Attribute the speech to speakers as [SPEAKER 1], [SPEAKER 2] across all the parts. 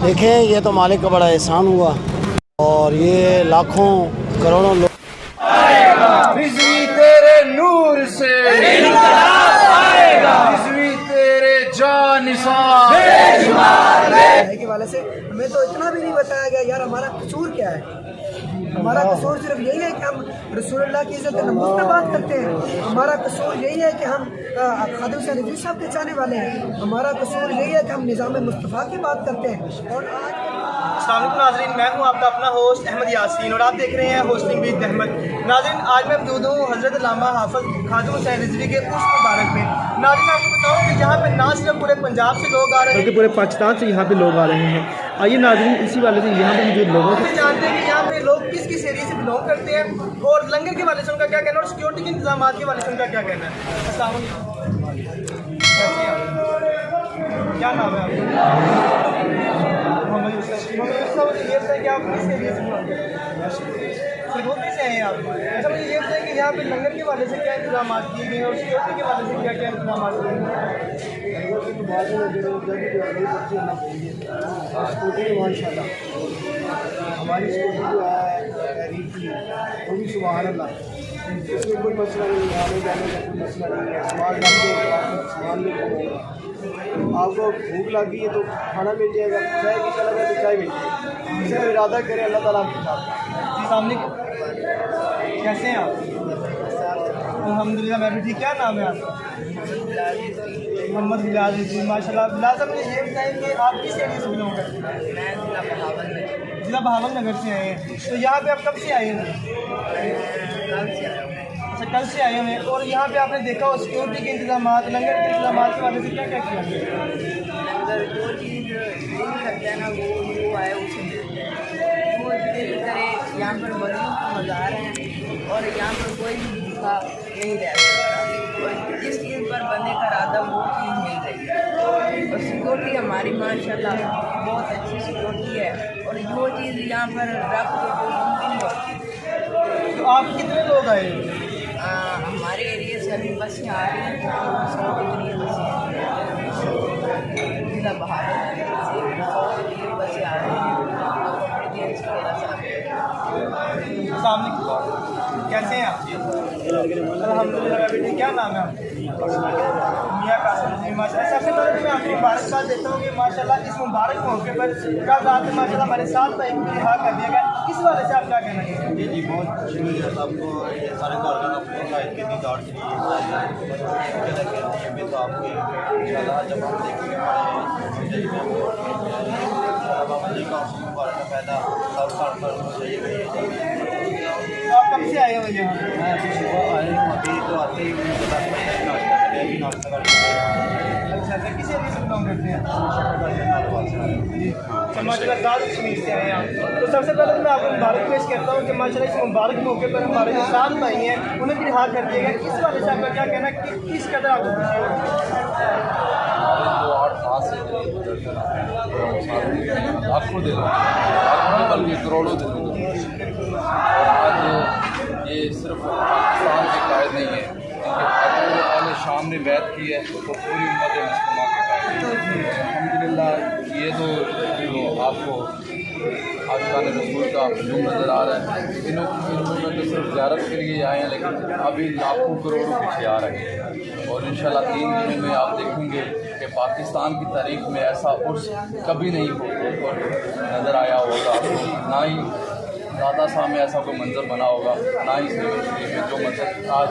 [SPEAKER 1] دیکھیں یہ تو مالک کا بڑا احسان ہوا اور یہ لاکھوں کروڑوں لوگ
[SPEAKER 2] رضوی تیرے نور سے رضوی تیرے جان نثار
[SPEAKER 3] کے والے سے ہمیں تو اتنا بھی نہیں بتایا گیا یار ہمارا قصور کیا ہے. ہمارا قصور صرف یہی ہے کہ ہم رسول اللہ کی عزت نمود پہ بات کرتے ہیں. ہمارا قصور یہی ہے کہ ہم خادم حسین رضوی صاحب کے چاہنے والے ہیں. ہمارا قصور یہی ہے کہ ہم نظام مصطفیٰ کی بات کرتے ہیں. اور آج
[SPEAKER 4] السلام علیکم ناظرین، میں ہوں آپ کا اپنا ہوسٹ احمد یاسین اور آپ دیکھ رہے ہیں ہوسٹنگ ود احمد. ناظرین آج میں موجود ہوں حضرت علامہ حافظ خادم حسین رضوی کے عرس مبارک میں. ناظرین آپ کو بتاؤں کہ یہاں پہ نہ صرف پورے پنجاب سے لوگ آ رہے ہیں
[SPEAKER 5] بلکہ پورے پاکستان سے یہاں پہ لوگ آ رہے ہیں. آئیے ناظرین اسی والے سے یہاں پہ موجود لوگوں
[SPEAKER 4] ہم جانتے ہیں کہ یہاں پہ لوگ کس کس ایریے سے بلانگ کرتے ہیں اور لنگر کے والے سے ان کا کیا کہنا ہے اور سیکورٹی کے انتظامات کے والے سے ان کا کیا کہنا ہے. السلام علیکم، کیسے ہیں آپ؟ کیا نام ہے آپ کا؟ محمد یوسف. محمد یوسف، یہ بتائیں کہ آپ کس ایریے سے بلانگ کرتے ہیں؟ سیکورٹی سے ہیں آپ؟ اچھا مجھے یہ بتائیں کہ یہاں پہ لنگر کے والے سے کیا انتظامات کیے گئے ہیں اور سیکورٹی کے والے سے کیا کیا انتظامات کیے گئے
[SPEAKER 1] ماشاء اللہ ہماری اسکوٹی جو ہے تحریر کی وہ بھی سبحان اللہ، اس میں کوئی مسئلہ نہیں ہے. آنے جانے کا کوئی مسئلہ نہیں ہے. سامان ڈال کے سامان لے کے آپ کو بھوک لگی ہے تو کھانا مل جائے گا، چائے کی چلا جائے تو چائے مل جائے گی. اس کا ارادہ کریں اللہ تعالیٰ آپ کے ساتھ.
[SPEAKER 4] السلام علیکم، کیسے ہیں آپ؟ الحمدللہ میں بھی ٹھیک. کیا نام ہے آپ کا؟ محمد بلال رضوی. ماشاء اللہ. بلال صاحب مجھے یہ بتائیں کہ آپ کس ایریے سے بلانگ کرتے ہیں؟
[SPEAKER 6] میں
[SPEAKER 4] ضلع بہاول نگر سے آئے ہیں. تو یہاں پہ آپ کب سے آئے ہیں؟ اچھا کل سے آئے ہیں. اور یہاں پہ آپ نے دیکھا ہو سیکورٹی کے انتظامات لنگر کے انتظامات کے والے سے کیا کیا کیا گیا؟
[SPEAKER 6] جو چیز نہیں کرتا ہے نا وہ آئے اسے ملتا ہے. وہ دل کرے یہاں پر بڑیوں کا مزار ہے اور یہاں پر کوئی بھی بھوکا نہیں رہ سکتا. اور جس چیز پر بندے کا ارادہ وہ چیز مل رہی ہے. اور سیکورٹی ہماری ماشاء اللہ بہت اچھی سیکورٹی ہے اور جو چیز یہاں پر رکھ دو وہ ممکن ہوتی.
[SPEAKER 4] تو آپ کتنے لوگ آئے ہیں؟
[SPEAKER 6] ہمارے ایریے سے ابھی بسیں آ رہی ہیں 100 کے قریب بسیں ضلع بہاول بسیں آ رہی ہیں.
[SPEAKER 4] السلام علیکم، کیسے ہیں آپ؟ الحمدللہ میں بھی ٹھیک. کیا نام ہے آپ؟ میاں قاسم رضوی. ماشاء اللہ سب سے پہلے میں آپ کو مبارکباد دیتا ہوں کہ ماشاء اللہ اس مبارک موقع پر کل رات میں ماشاء اللہ ہمارے ساتھ ایک رہا کر دیا گیا. اس والے سے آپ کیا کہنا چاہتے ہیں؟
[SPEAKER 7] جی بہت شکریہ آپ کو سارے کارکنوں کو قائد کے دی دار کے لیے میں تو آپ کو انشاءاللہ جب ہم دیکھیں گے پیدا ہر سال پر
[SPEAKER 4] آپ کب سے آئے ہو یہاں؟
[SPEAKER 7] میں ابھی صبح آئے ہوں. ابھی تو آتے ہی ناشتہ کرے ابھی ناشتہ کر کے.
[SPEAKER 4] اچھا کس ایریے سے بلانگ کرتے ہیں؟ ماشاء اللہ زیادہ کشمیر سے آئے ہیں آپ. تو سب سے پہلے میں آپ کو مبارک پیش کرتا ہوں کہ ماشاء اللہ اس مبارک موقع پر ہمارے جو ساتھ بھائی ہیں انہیں بھی رہا کر دیا گیا. اس والے سے آپ کا کیا کہنا ہے کہ کس قدر آپ کو
[SPEAKER 8] لاکھوں دے دوں بلکہ کروڑوں دے دوں. آج یہ صرف پاکستان کے قائد نہیں ہے بلکہ اہل شام نے بیعت کی ہے تو پوری امت مسلمہ کے قائد ہے. الحمدللہ یہ تو آپ کو آشقان رسول کا ہجوم نظر آ رہا ہے. انہوں نے تو صرف زیارت کے لیے آئے ہیں لیکن ابھی لاکھوں کروڑوں پیچھے آ رہے ہیں. اور انشاءاللہ 3 دنوں میں آپ دیکھیں گے کہ پاکستان کی تاریخ میں ایسا عرس کبھی نہیں نظر آیا ہوگا. نہ ہی دادا صاحب میں ایسا کوئی منظر بنا ہوگا نہ ہی شریف میں جو منظر آج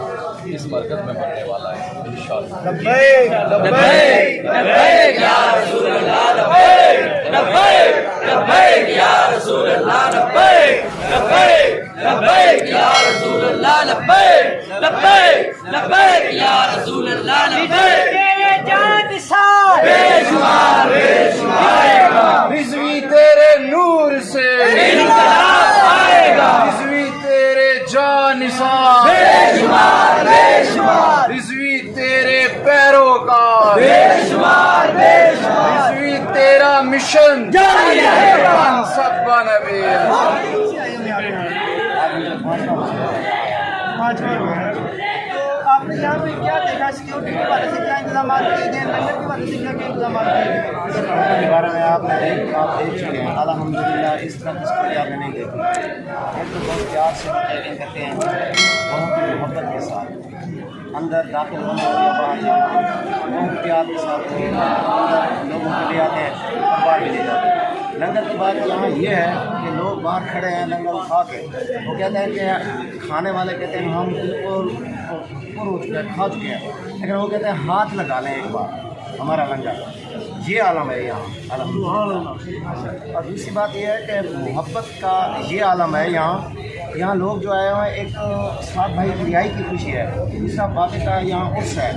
[SPEAKER 8] اس مرکز میں بننے والا ہے انشاءاللہ.
[SPEAKER 4] لبیک لبیک
[SPEAKER 6] لبیک یا رسول اللہ لبیک لبیک لبیک یا رسول اللہ لبیک لبیک لبیک یا رسول اللہ لبیک لبیک لبیک یا رسول اللہ لبیک. تیرے جان نثار بے شمار بے شمار
[SPEAKER 2] رضوی تیرے نور سے
[SPEAKER 6] انقلاب آئے گا.
[SPEAKER 2] رضوی تیرے جان نثار
[SPEAKER 6] بے شمار بے شمار
[SPEAKER 2] رضوی تیرے پیروکار
[SPEAKER 6] بے شمار بے شمار
[SPEAKER 2] رضوی تیرا مشن
[SPEAKER 6] جاری رہے گا.
[SPEAKER 2] سب نبی.
[SPEAKER 4] پانچواں تو آپ نے यहाँ पे क्या देखा, सिक्योरिटी के बारे से क्या इंतजाम किए गए, लंगर के बारे से क्या क्या इंतजाम किए गए?
[SPEAKER 7] लंगर के बारे में आप देख चुके हैं अल्हम्दुलिल्लाह। इस तरह की स्टोरी आपने नहीं देखी। एक तो बहुत प्यार से ट्रेनिंग करते हैं, बहुत मोहब्बत के साथ अंदर दाखिल होने और बाहर जाना, बहुत प्यार के साथ अंदर लोगों को ले आते हैं और बाहर भी ले जाते हैं। लंगर की बात यहाँ ये है कि लोग बाहर खड़े हैं लंगर खा के, वो कहते हैं कि खाने वाले कहते हैं हम बिल्कुल ऊपर उठ के खा चुके हैं, लेकिन वो कहते हैं हाथ लगा लें एक बार हमारा लंगर। ये आलम है यहाँ और दूसरी बात ये है कि मोहब्बत का ये आलम है यहाँ लोग जो आए हुए हैं, एक साथ भाई की रिहाई की खुशी है, दूसरा बाकी का यहाँ उर्स है,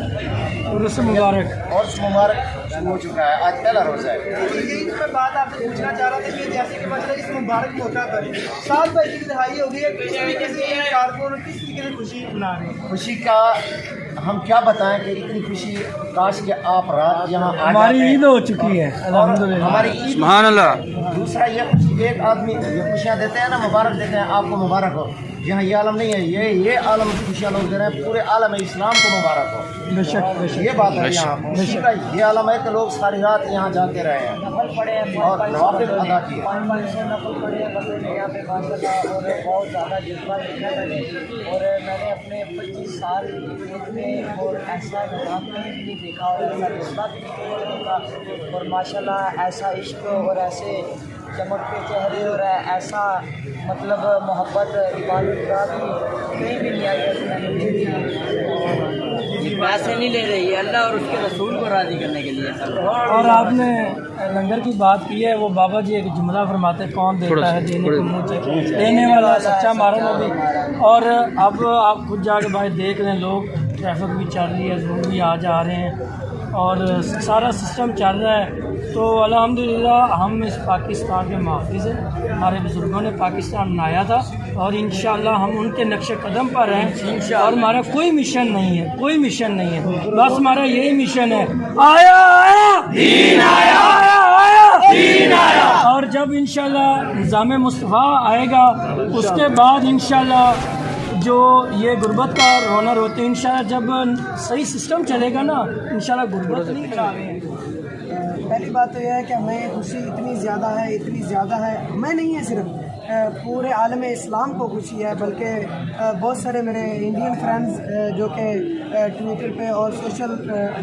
[SPEAKER 7] उर्स मुबारक शुरू हो चुका है, आज पहला रोज़ा है।
[SPEAKER 4] यही तो मैं बात आपसे पूछना चाह रहा था कि जैसे कि मतलब इस मुबारक मौका पर 7 भाई की रिहाई हो गई है, किस तरीके से कारकुन किस तरीके से खुशी मना रहे हैं?
[SPEAKER 7] खुशी का हम क्या बताएं कि इतनी खुशी काश के आप रात यहाँ
[SPEAKER 5] हमारी ईद हो चुकी है अल्हम्दुलिल्लाह।
[SPEAKER 7] हमारी ईद
[SPEAKER 2] सुभान अल्लाह।
[SPEAKER 7] दूसरा ये एक आदमी ये खुशियाँ देते हैं ना, मुबारक देते हैं, आपको मुबारक हो। यहाँ ये आलम नहीं है, ये आलम खुशियाँ लोग दे रहे हैं, पूरे आलम इस्लाम को मुबारक हो।
[SPEAKER 5] बेशक
[SPEAKER 7] ये बात है यहाँ खुशी का ये आलम है कि लोग सारी रात यहाँ जाते रहे हैं और नवाफिल अदा किए।
[SPEAKER 3] 500 नफल पढ़े यहाँ पे माशाल्लाह, और बहुत ज़्यादा जज्बा देखा मैंने, और मैंने अपने 25 साल में और ऐसा निज़ाम कहीं भी नहीं देखा और ऐसा जज्बा भी नहीं देखा, और माशाल्लाह ऐसा इश्क और ऐसे चमक के चेहरे और ऐसा मतलब मोहब्बत इबादत का भी कहीं भी नहीं आई।
[SPEAKER 6] पैसे नहीं ले रही है, अल्लाह और उसके रसूल को राज़ी करने के लिए।
[SPEAKER 5] और आपने लंगर की बात की है, वो बाबा जी एक जुमला फरमाते, कौन देता है देने को मुँह से, देने वाला सच्चा मारा नबी। और अब आप खुद जाके भाई देख लें, लोग ट्रैफिक भी चल रही है, लोग भी आ जा रहे हैं और सारा सिस्टम चल रहा है। तो अल्हम्दुलिल्लाह हम इस पाकिस्तान के मुहाफ़िज़ हैं, हमारे बुज़ुर्गों ने पाकिस्तान बनाया था और इंशाअल्लाह हम उनके नक्शे कदम पर हैं। और हमारा कोई मिशन नहीं है, कोई मिशन नहीं है, बस हमारा यही मिशन है, आया आया दीन आया, आया आया दीन आया। और जब इंशाअल्लाह निज़ाम मुस्तफ़ा आएगा उसके बाद इंशाअल्लाह जो ये गुर्बत का रोनर होते हैं, इंशाअल्लाह जब सही सिस्टम चलेगा ना, इंशाअल्लाह गुर्बत नहीं करेंगे।
[SPEAKER 3] पहली बात तो यह है कि हमें खुशी इतनी ज़्यादा है, हमें नहीं है सिर्फ, पूरे आलम इस्लाम को खुशी है, बल्कि बहुत सारे मेरे इंडियन फ्रेंड्स जो कि ट्विटर पे और सोशल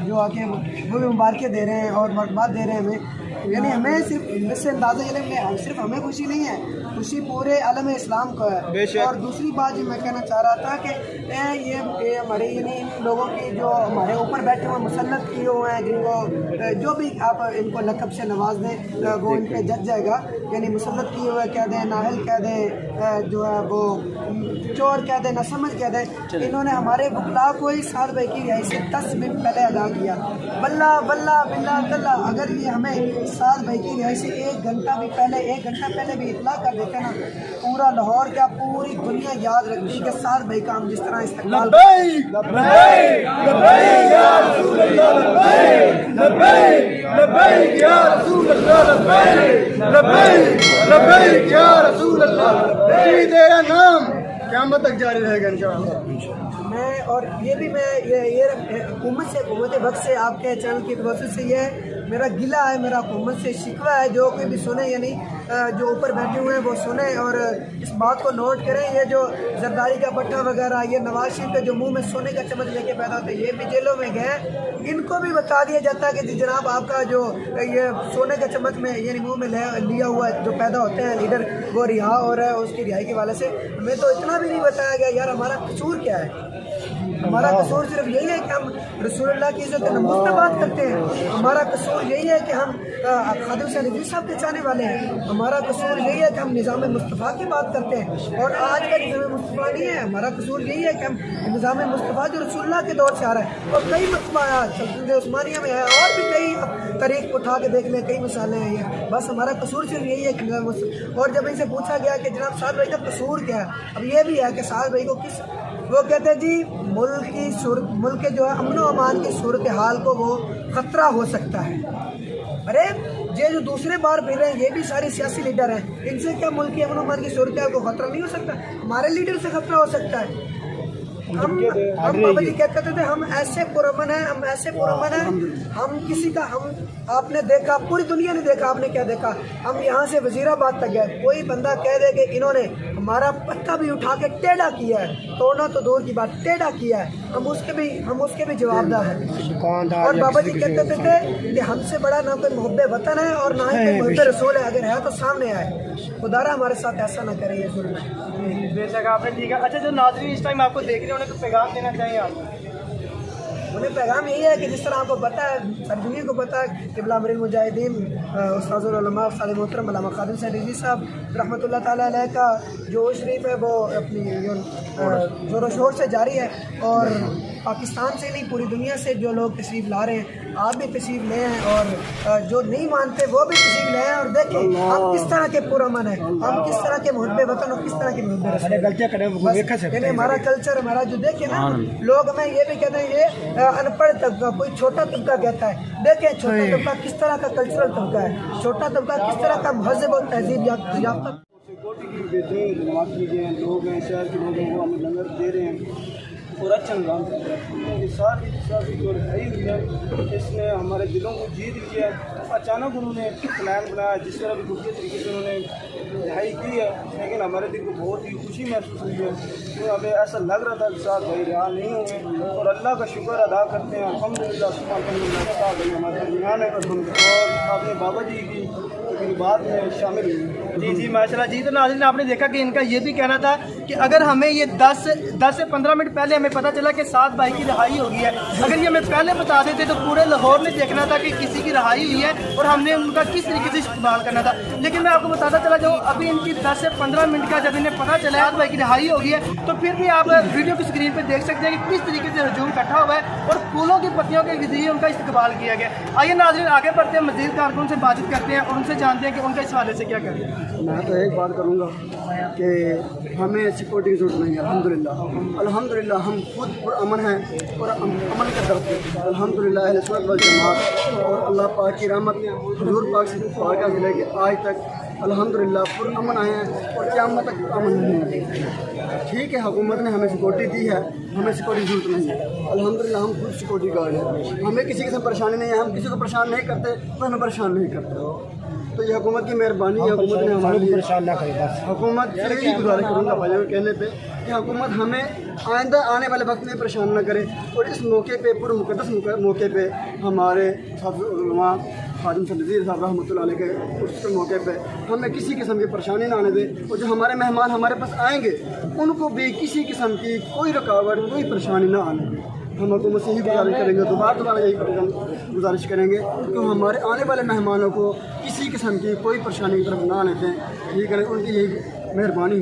[SPEAKER 3] जो आके वो भी मुबारकें दे रहे हैं और मुबारकबाद दे रहे हैं हमें। यानी हमें सिर्फ इससे अंदाज़ा ये लगे सिर्फ हमें खुशी नहीं है, खुशी पूरे आलम इस्लाम को है। और दूसरी बात जो मैं कहना चाह रहा था कि ये हमारे यानी इन लोगों की जो हमारे ऊपर बैठे हुए मुसल्लत किए हुए हैं, जिनको जो भी आप इनको लक़ब से नवाज दें वो इन पर जज जाएगा, यानी मुसल्लत किए हुए कह दें, नाहल कह दें, जो है वो चोर कह दें, नासमझ कह दें, इन्होंने हमारे बुकला को ही 7 भाई की रिहाई से 10 मिनट पहले अदा किया। बल्ला बल्ला बिल्ला तल्ला, अगर ये हमें 7 भाई की रिहाई से 1 घंटा पहले भी इतला कर देते ना, पूरा लाहौर क्या पूरी दुनिया याद रखती कि 7 भाई का हम जिस तरह इस्तेमाल
[SPEAKER 1] तेरा नाम क़यामत तक जारी रहेगा इंशाअल्लाह।
[SPEAKER 3] मैं और ये हुकूमत वक्त से आपके चैनल की वजह से ये मेरा गिला है, मेरा हुकूमत से शिकवा है, जो कोई भी सुने यानी जो ऊपर बैठे हुए हैं वो सुने और इस बात को नोट करें। ये जो जरदारी का पट्टा वगैरह, ये नवाज शरीफ के जो मुंह में सोने का चम्मच लेके पैदा होते हैं, ये भी जेलों में गए, इनको भी बता दिया जाता है कि जनाब आपका जो ये सोने का चम्मच में यानी मुंह में लिया हुआ जो पैदा होते हैं लीडर, वो रिहा हो रहा है। उसकी रिहाई के वाले से हमें तो इतना भी नहीं बताया गया यार हमारा कसूर क्या है। हमारा कसूर सिर्फ यही है कि हम रसूलुल्लाह की इज़्ज़त नमूज़ पे बात करते हैं। हमारा कसूर यही है कि हम खादिम हुसैन रिज़वी साहब के चाहने वाले हैं। हमारा कसूर यही है कि हम निज़ाम मुस्तफ़ा की बात करते हैं और आज का निज़ाम मुस्तफ़ा नहीं है। हमारा कसूर यही है कि हम निज़ाम मुस्तफ़ा जो रसूलुल्लाह के दौर से आ रहा है और कई मरतबा आया उस्मानिया में है और भी कई तरीक़ उठा के देख लें, कई मिसालें हैं। ये बस हमारा कसूर सिर्फ यही है कि निज़ाम मुस्तफ़ा। और जब इनसे पूछा गया कि जनाब 7 भाई का कसूर क्या है, अब ये भी है कि 7 भाई को किस, वो कहते हैं जी मुल्क के जो है अमन व अमान की सूरत हाल को वो ख़तरा हो सकता है। अरे ये जो दूसरे बार फिर रहे हैं ये भी सारे सियासी लीडर हैं, इनसे क्या मुल्क की अमन व अमान की सूरत हाल को ख़तरा नहीं हो सकता? हमारे लीडर से ख़तरा हो सकता है। बाबा जी कहते थे हम ऐसे पुरअमन हैं, हम ऐसे पुरअमन हैं, हम किसी का हम आपने देखा, पूरी दुनिया ने देखा, आपने क्या देखा, हम यहाँ से वजीराबाद तक गए, कोई बंदा कह दे कि इन्होंने हमारा पत्ता भी उठा के टेढ़ा किया है, तोड़ना तो दूर की बात, टेढ़ा किया है, हम उसके भी जवाबदार हैं। और बाबा जी कहते थे कि हमसे बड़ा ना कोई मुहब्बे वतन है और ना ही कोई मुहब्बे रसूल है, अगर है तो सामने आए, खुदारा हमारे साथ ऐसा ना करे ये जुल्म।
[SPEAKER 4] बेशक आपने ठीक है। अच्छा, जो नाज़रीन इस टाइम आपको देख रहे हैं उन्हें कोई पैगाम देना चाहिए आप?
[SPEAKER 3] उन्हें पैगाम यही है कि जिस तरह आपको पता है, सारी दुनिया को पता है कि अमीरुल मुजाहिदीन उस्ताद उलमा उस्ताद मोहतरम अल्लामा खादिम सैयद रिजवी साहब रहमतुल्लाह ताला अलैह का जो शरीफ है वो अपनी जोर शोर से जारी है, और पाकिस्तान से नहीं पूरी दुनिया से जो लोग तशरीफ़ ला रहे हैं, आप भी तशरीफ़ ले हैं, और जो नहीं मानते वो भी तशरीफ़ ले हैं, और देखें हम किस तरह के पुरअमन हैं, हम किस तरह के मुहब्बे वतन और किस तरह के मुहब्बे, यानी हमारा कल्चर, हमारा जो देखें ना, लोग हमें ये भी कहते हैं ये अनपढ़ तबका, कोई छोटा तबका कहता है, देखें छोटा तबका किस तरह का कल्चरल तबका है, छोटा तबका किस तरह का महज़ब और तहजीब याफ्ता।
[SPEAKER 1] सिक्योरिटी की देते हैं, नमाज कीजिए, लोग हैं, शहर के लोग हैं, वो हमें लंगर दे रहे हैं और अच्छा निजाम कर रहे हैं। ये सारी जो लड़ाई हुई है इसने हमारे दिलों को जीत लिया। अचानक उन्होंने प्लान बनाया, जिस तरह भी खुफिया तरीके से उन्होंने लड़ाई की है, लेकिन हमारे दिल को बहुत ही खुशी महसूस हुई है। तो हमें ऐसा लग रहा था कि साथ भाई रहा नहीं होंगे, और अल्लाह का शुक्र अदा करते हैं अल्हम्दुलिल्लाह भाई हमारे दरमियान है, और आपने बाबा जी की बात में शामिल हुई।
[SPEAKER 4] जी माशाल्लाह जी। तो नाज़रीन आपने देखा कि इनका ये भी कहना था कि अगर हमें ये 10 से 15 मिनट पहले हमें पता चला कि 7 भाई की रिहाई हो गई है, अगर ये हमें पहले बता देते तो पूरे लाहौर ने देखना था कि किसी की रिहाई हुई है और हमने उनका किस तरीके से इस्तेमाल करना था। लेकिन मैं आपको बताता चला जो अभी इनकी 10 से 15 मिनट का जब इन्हें पता चला 7 भाई की रिहाई हो गई है, तो फिर भी आप वीडियो की स्क्रीन पर देख सकते हैं कि किस तरीके से हजूम इकट्ठा हुआ है और फूलों की पत्तियों के जरिए उनका इस्तेमाल किया गया। आइए नाज़रीन आगे बढ़ते हैं, मज़ीद कारकुन से बातचीत करते हैं और उनसे जानते हैं कि उनका इस हवाले से क्या कहते हैं।
[SPEAKER 1] मैं तो एक बात करूँगा कि हमें सिक्योरिटी की जरूरत नहीं है। अल्हम्दुलिल्लाह हम खुद पुरअमन हैं और अमन का दर्द है अल्हम्दुलिल्लाह अहले सुन्नत वल जमात, और अल्लाह पाक की रहमत हुजूर पाक से पाक से लेके आज तक अल्हम्दुलिल्लाह पुरअमन आए हैं और क़यामत तक अमन नहीं है। ठीक है, हुकूमत ने हमें सिक्योरिटी दी है, हमें सिक्योरिटी की जरूरत नहीं है। अल्हम्दुलिल्लाह हम खुद सिक्योरिटी गार्ड हैं, हमें किसी किस्म परेशानी नहीं है, हम किसी को परेशान नहीं करते, तो हमें परेशान नहीं करते। तो ये हुकूमत की मेहरबानी है, हुकूमत ने हमारे लिए परेशान ना करे। बस हुकूमत से यही गुजारिश करूँगा भाइयों के कहने पे कि हुकूमत हमें आइंदा आने वाले वक्त में परेशान ना करे, और इस मौके पे पूरे मुक़द्दस मौके पे हमारे उलमा खादिम सैयद रिजवी साहब रहमतुल्लाह अलैह के उस मौके पे हमें किसी किस्म की परेशानी ना आने दे, और जो हमारे मेहमान हमारे पास आएंगे उनको भी किसी किस्म की कोई रुकावट कोई परेशानी ना आने दे। हम हुकूमत से ही गुजारिश करेंगे, दोबारा यही गुजारिश करेंगे कि हमारे आने वाले मेहमानों को किसी किस्म की कोई परेशानी की तरफ ना आने दें। ठीक है, उनकी यही मेहरबानी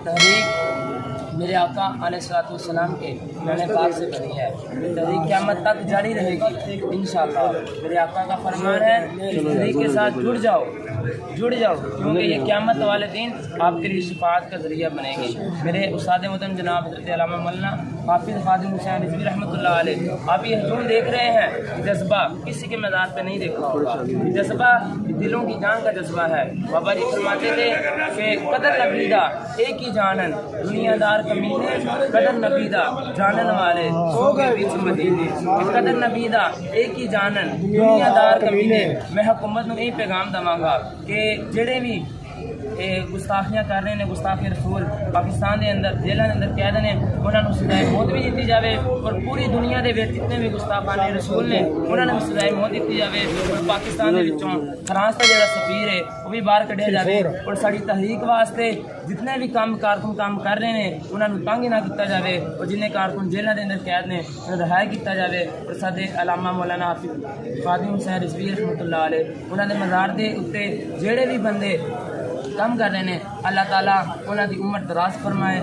[SPEAKER 5] तहरीक मेरे आका अलैहिस्सलाम के मैंने पाक से बनी है, तहरीक क़यामत तक जारी रहेगी इंशाअल्लाह। मेरे आका का फरमान है कि तहरीक के साथ जुड़ जाओ, क्योंकि ये क़यामत वाले दिन आपके लिए शफाअत का ज़रिया बनेगी। मेरे उस्ताद मोहतरम जनाब हज़रत अल्लामा मौलाना हाफिज़ खादिम हुसैन रिज़वी रहमतुल्लाह अलैह, आप ये हजूम देख रहे हैं, जज्बा किसी के मज़ार पे नहीं देखा होगा, जज्बा दिलों की जान का जज्बा है। बाबा जी फरमाते थे कि कदर नबीदा एक ही जानन, दुनियादार कमीने कदर नबीदा जानन वाले सो के बीच मदीने, कदर नबीदा एक ही जानन दुनियादार कमीने। मैं हुकूमत को यही पैगाम दवांगा कि जेड़े भी गुस्ताखियाँ कर रहे हैं, गुस्ताखी रसूल पाकिस्तान के अंदर जेलों के अंदर कैद ने, उन्होंने सज़ाए मौत भी दी जाए, और पूरी दुनिया के जितने भी गुस्ताखाने रसूल ने उन्होंने सज़ाए मौत दी जाए, और पाकिस्तान के फ्रांस का जो सफीर है वो भी बाहर कढ़िया जाए, और साड़ी तहरीक वास्ते जितने भी कारकुन काम कर रहे हैं उन्होंने तंग ना किया जाए, और जिन्हें कारकुन जेलों के अंदर कैद ने उन्हें रिहाई किया जाए। और साडे अल्लामा मौलाना हाफिज़ खादिम हुसैन रिज़वी रहमतुल्लाह अलैह उन्होंने मज़ार के उत्ते जेड़े भी बंदे काम कर रहे हैं, अल्लाह ताला उन्हों की उम्र दराज फरमाए।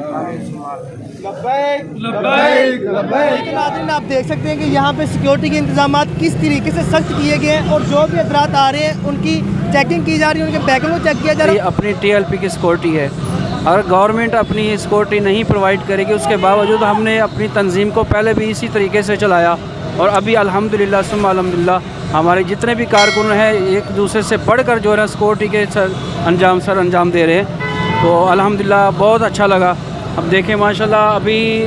[SPEAKER 4] नाज़रीन आप देख सकते हैं कि यहाँ पे सिक्योरिटी के इंतजाम किस तरीके से सख्त किए गए हैं, और जो भी हज़रात आ रहे हैं उनकी चेकिंग की जा रही है, उनके बैगों को चेक किया जा रहा है।
[SPEAKER 9] अपनी TLP की सिक्योरिटी है, अगर गवर्नमेंट अपनी सिक्योरिटी नहीं प्रोवाइड करेगी उसके बावजूद हमने अपनी तंजीम को पहले भी इसी तरीके से चलाया, और अभी अल्हम्दुलिल्लाह सुम्मा अल्हम्दुलिल्लाह हमारे जितने भी कारकुन हैं एक दूसरे से बढ़कर जो है सिक्योरिटी के सर अंजाम दे रहे हैं। تو الحمدللہ بہت اچھا لگا. اب دیکھیں ماشاءاللہ ابھی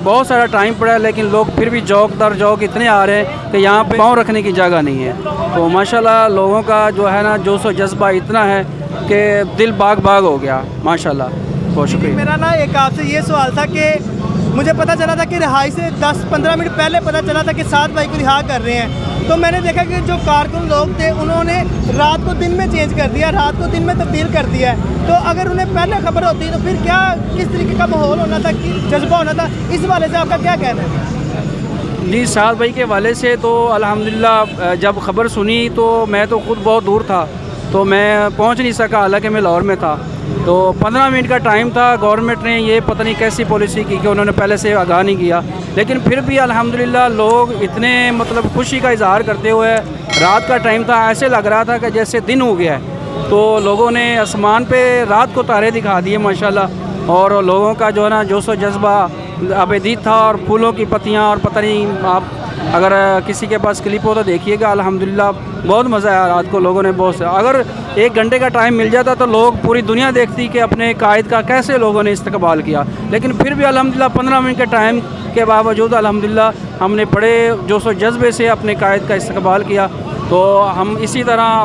[SPEAKER 9] بہت سارا ٹائم پڑا ہے لیکن لوگ پھر بھی جوک در جوک اتنے آ رہے ہیں کہ یہاں پہ پاؤں رکھنے کی جگہ نہیں ہے. تو ماشاءاللہ لوگوں کا جو ہے نا جوش و جذبہ اتنا ہے کہ دل باغ باغ ہو گیا ماشاءاللہ. بہت شکریہ.
[SPEAKER 4] میرا نا ایک آپ سے یہ سوال تھا کہ مجھے پتہ چلا تھا کہ رہائی سے 10-15 منٹ پہلے پتہ چلا تھا کہ 7 بھائی کو رہا کر رہے ہیں. تو میں نے دیکھا کہ جو کارکن لوگ تھے انہوں نے رات کو دن میں چینج کر دیا, رات کو دن میں تبدیل کر دیا ہے. تو اگر انہیں پہلے خبر ہوتی تو پھر کیا کس طریقے کا ماحول ہونا تھا, جذبہ ہونا تھا, اس حوالے سے آپ کا کیا کہنا ہے؟
[SPEAKER 9] جی 7 بھائی کے والے سے تو الحمدللہ جب خبر سنی تو میں تو خود بہت دور تھا تو میں پہنچ نہیں سکا, حالانکہ میں لاہور میں تھا. تو 15 منٹ کا ٹائم تھا. گورنمنٹ نے یہ پتہ نہیں کیسی پالیسی کی کہ انہوں نے پہلے سے آگاہ نہیں کیا, لیکن پھر بھی الحمدللہ لوگ اتنے مطلب خوشی کا اظہار کرتے ہوئے, رات کا ٹائم تھا, ایسے لگ رہا تھا کہ جیسے دن ہو گیا ہے. تو لوگوں نے آسمان پہ رات کو تارے دکھا دیے ماشاءاللہ, اور لوگوں کا جو ہے نا جوش و جذبہ ابدیت تھا, اور پھولوں کی پتیاں, اور پتہ نہیں آپ اگر کسی کے پاس کلپ ہو تو دیکھیے گا. الحمدللہ بہت مزہ آیا رات کو. لوگوں نے بہت سے, اگر 1 گھنٹے کا ٹائم مل جاتا تو لوگ پوری دنیا دیکھتی کہ اپنے قائد کا کیسے لوگوں نے استقبال کیا, لیکن پھر بھی الحمدللہ 15 منٹ کے ٹائم کے باوجود الحمدللہ ہم نے بڑے جوش و جذبے سے اپنے قائد کا استقبال کیا. تو ہم اسی طرح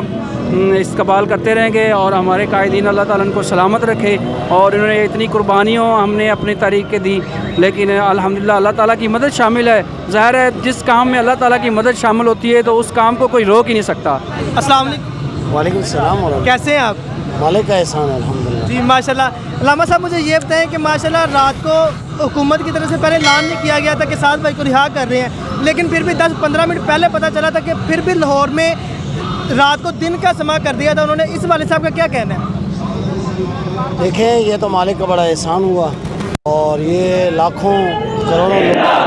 [SPEAKER 9] استقبال کرتے رہیں گے, اور ہمارے قائدین اللہ تعالیٰ ان کو سلامت رکھے. اور انہوں نے اتنی قربانیوں ہم نے اپنی طریقے دی, لیکن الحمدللہ اللہ تعالیٰ کی مدد شامل ہے. ظاہر ہے جس کام میں اللہ تعالیٰ کی مدد شامل ہوتی ہے تو اس کام کو کوئی روک ہی نہیں سکتا.
[SPEAKER 4] السلام علیکم.
[SPEAKER 7] وعلیکم السلام ورحمۃ اللہ.
[SPEAKER 4] کیسے ہیں آپ؟
[SPEAKER 7] مالک کا احسان ہے الحمدللہ.
[SPEAKER 4] جی ماشاءاللہ. علامہ صاحب مجھے یہ بتائیں کہ ماشاءاللہ رات کو حکومت کی طرف سے پہلے اعلان نہیں کیا گیا تھا کہ 7 بھائی کو رہا کر رہے ہیں, لیکن پھر بھی 10-15 منٹ پہلے پتہ چلا تھا کہ پھر بھی لاہور میں رات کو دن کا سما کر دیا تھا انہوں نے. اس والے صاحب کا کیا کہنا ہے؟
[SPEAKER 7] دیکھیں یہ تو مالک کا بڑا احسان ہوا, اور یہ لاکھوں کروڑوں لوگ